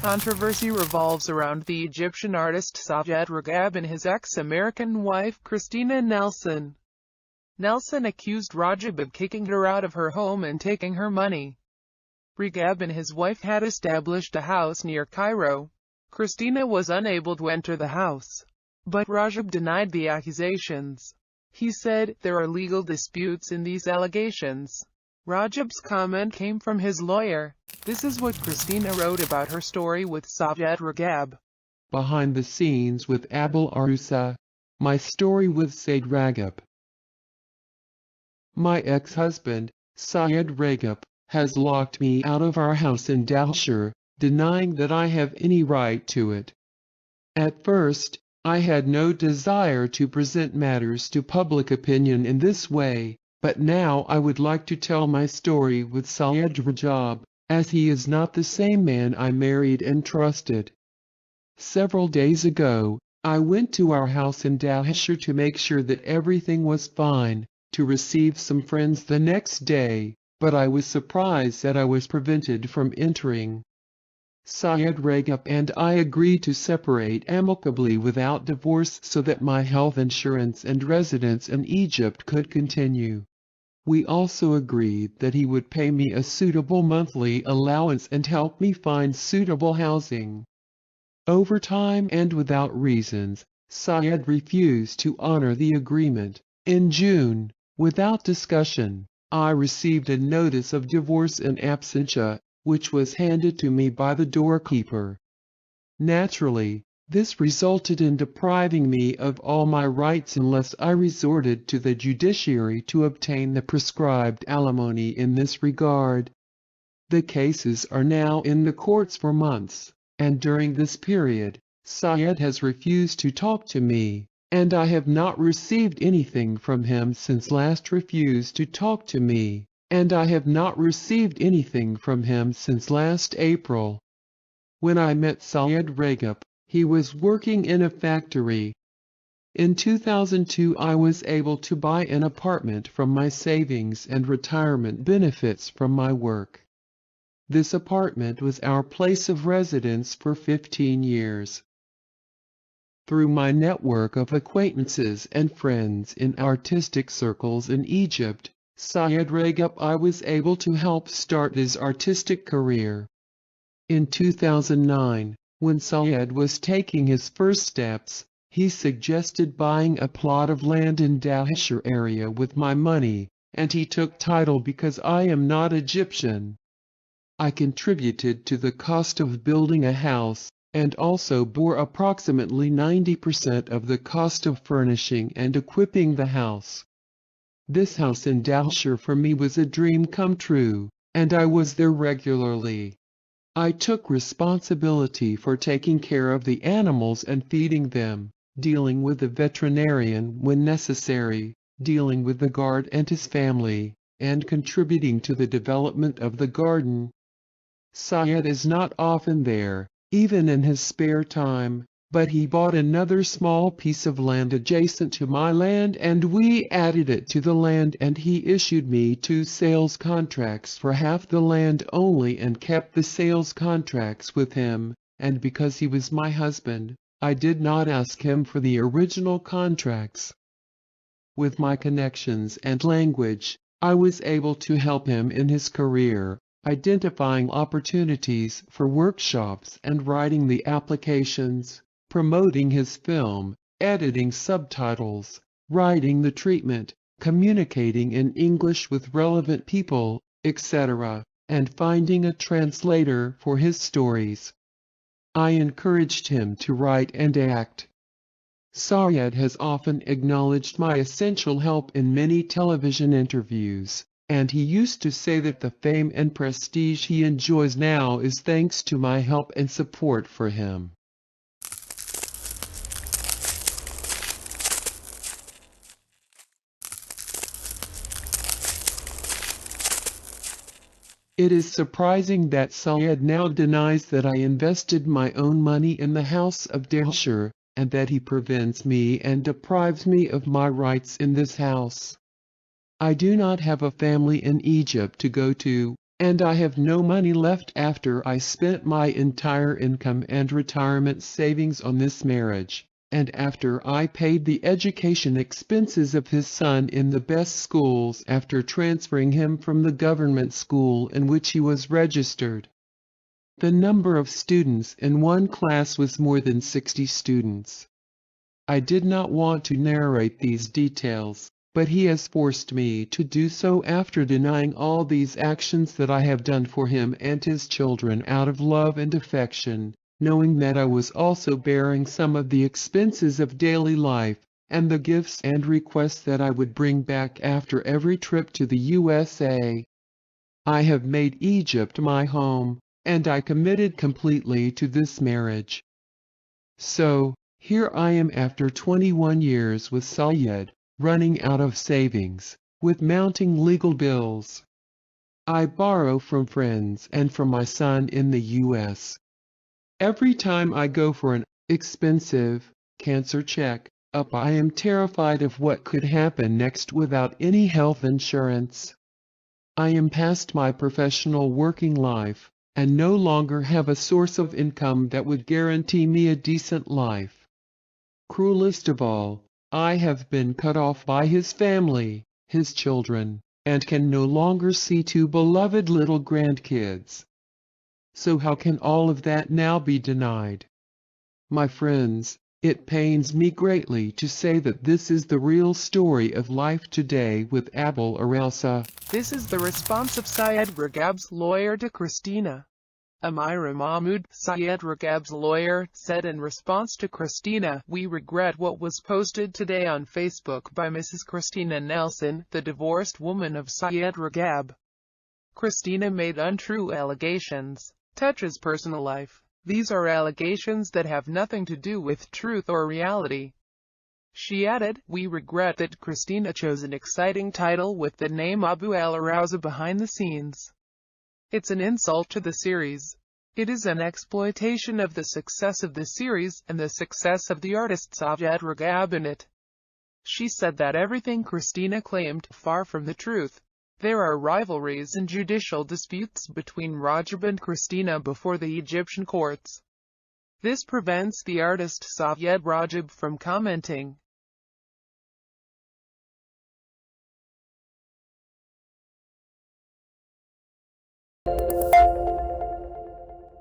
Controversy revolves around the Egyptian artist Sayed Ragab and his ex-American wife Kristina Nelson. Nelson accused Ragab of kicking her out of her home and taking her money. Ragab and his wife had established a house near Cairo. Kristina was unable to enter the house, but Ragab denied the accusations. He said, "There are legal disputes in these allegations." Ragab's comment came from his lawyer. This is what Kristina wrote about her story with Sayed Ragab. Behind the scenes with Al-Arousa. My story with Sayed Ragab. My ex-husband, Sayed Ragab, has locked me out of our house in Dalshire, denying that I have any right to it. At first, I had no desire to present matters to public opinion in this way, but now I would like to tell my story with Sayed Ragab, as he is not the same man I married and trusted. Several days ago, I went to our house in Dalshire to make sure that everything was fine, to receive some friends the next day, but I was surprised that I was prevented from entering. Sayed Ragab and I agreed to separate amicably without divorce so that my health insurance and residence in Egypt could continue. We also agreed that he would pay me a suitable monthly allowance and help me find suitable housing. Over time and without reasons, Sayed refused to honor the agreement. In June, without discussion, I received a notice of divorce in absentia, which was handed to me by the doorkeeper. Naturally, this resulted in depriving me of all my rights unless I resorted to the judiciary to obtain the prescribed alimony in this regard. The cases are now in the courts for months, and during this period, Sayed has refused to talk to me, and I have not received anything from him since last refused to talk to me, and I have not received anything from him since last April. When I met Sayed Ragab, he was working in a factory. In 2002 I was able to buy an apartment from my savings and retirement benefits from my work. This apartment was our place of residence for 15 years. Through my network of acquaintances and friends in artistic circles in Egypt, Sayed Ragab I was able to help start his artistic career. In 2009, when Sayed was taking his first steps, he suggested buying a plot of land in Dalshire area with my money, and he took title because I am not Egyptian. I contributed to the cost of building a house, and also bore approximately 90% of the cost of furnishing and equipping the house. This house in Dalshire for me was a dream come true, and I was there regularly. I took responsibility for taking care of the animals and feeding them, dealing with the veterinarian when necessary, dealing with the guard and his family, and contributing to the development of the garden. Sayed is not often there, even in his spare time, but he bought another small piece of land adjacent to my land and we added it to the land, and he issued me 2 sales contracts for half the land only and kept the sales contracts with him, and because he was my husband, I did not ask him for the original contracts. With my connections and language, I was able to help him in his career, identifying opportunities for workshops and writing the applications, promoting his film, editing subtitles, writing the treatment, communicating in English with relevant people, etc., and finding a translator for his stories. I encouraged him to write and act. Sayed has often acknowledged my essential help in many television interviews, and he used to say that the fame and prestige he enjoys now is thanks to my help and support for him. It is surprising that Sayed now denies that I invested my own money in the house of Dalshire, and that he prevents me and deprives me of my rights in this house. I do not have a family in Egypt to go to, and I have no money left after I spent my entire income and retirement savings on this marriage, and after I paid the education expenses of his son in the best schools after transferring him from the government school in which he was registered. The number of students in one class was more than 60 students. I did not want to narrate these details, but he has forced me to do so after denying all these actions that I have done for him and his children out of love and affection, knowing that I was also bearing some of the expenses of daily life, and the gifts and requests that I would bring back after every trip to the USA. I have made Egypt my home, and I committed completely to this marriage. So, here I am after 21 years with Syed, running out of savings, with mounting legal bills. I borrow from friends and from my son in the U.S. Every time I go for an expensive cancer check-up, I am terrified of what could happen next without any health insurance. I am past my professional working life, and no longer have a source of income that would guarantee me a decent life. Cruelest of all, I have been cut off by his family, his children, and can no longer see two beloved little grandkids. So how can all of that now be denied? My friends, it pains me greatly to say that this is the real story of life today with Abul Arausa. This is the response of Syed Ragab's lawyer to Cristina. Amira Mahmood, Syed Ragab's lawyer, said in response to Cristina, "We regret what was posted today on Facebook by Mrs. Cristina Nelson, the divorced woman of Syed Ragab. Cristina made untrue allegations, touches personal life. These are allegations that have nothing to do with truth or reality." She added, "We regret that Cristina chose an exciting title with the name Abu al-Arausa behind the scenes. It's an insult to the series. It is an exploitation of the success of the series and the success of the artist Syed Ragab in it." She said that everything Cristina claimed, far from the truth. There are rivalries and judicial disputes between Rajab and Cristina before the Egyptian courts. This prevents the artist Syed Rajab from commenting.